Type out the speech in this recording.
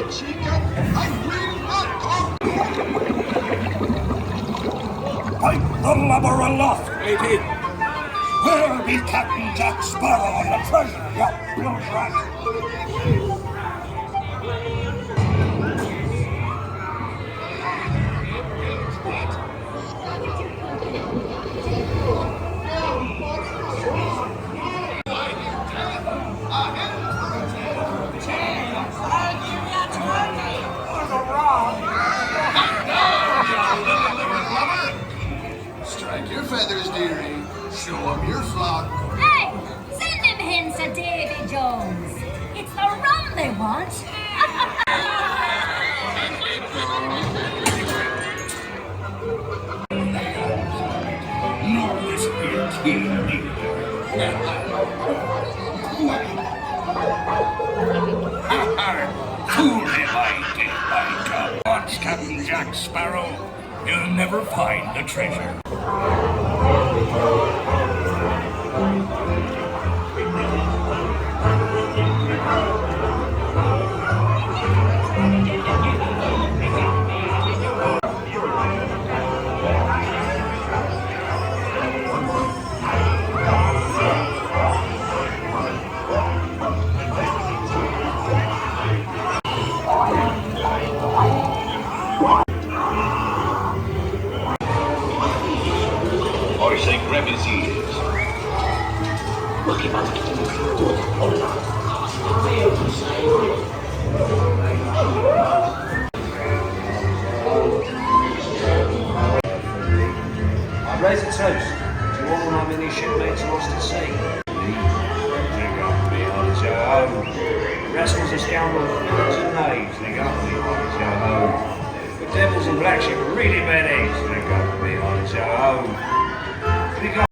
chica, I will not talk. Fight the lubber aloft, matey. Where be Captain Jack Sparrow and the treasure, you blue rat? Strike your feathers, dearie. Show 'em your flock. Hey, send them hints to Davy Jones. It's the rum they want. Nor this here king neither. Truly I did by God. Watch, Captain Jack Sparrow. You'll never find the treasure. Or say refugees. I raise a toast to all my many shipmates lost at sea. They got me on his own. Rascals and scoundrels, villains and knaves, they got me on his own. The devils and black sheep are really bad eggs, they got me on his own. They got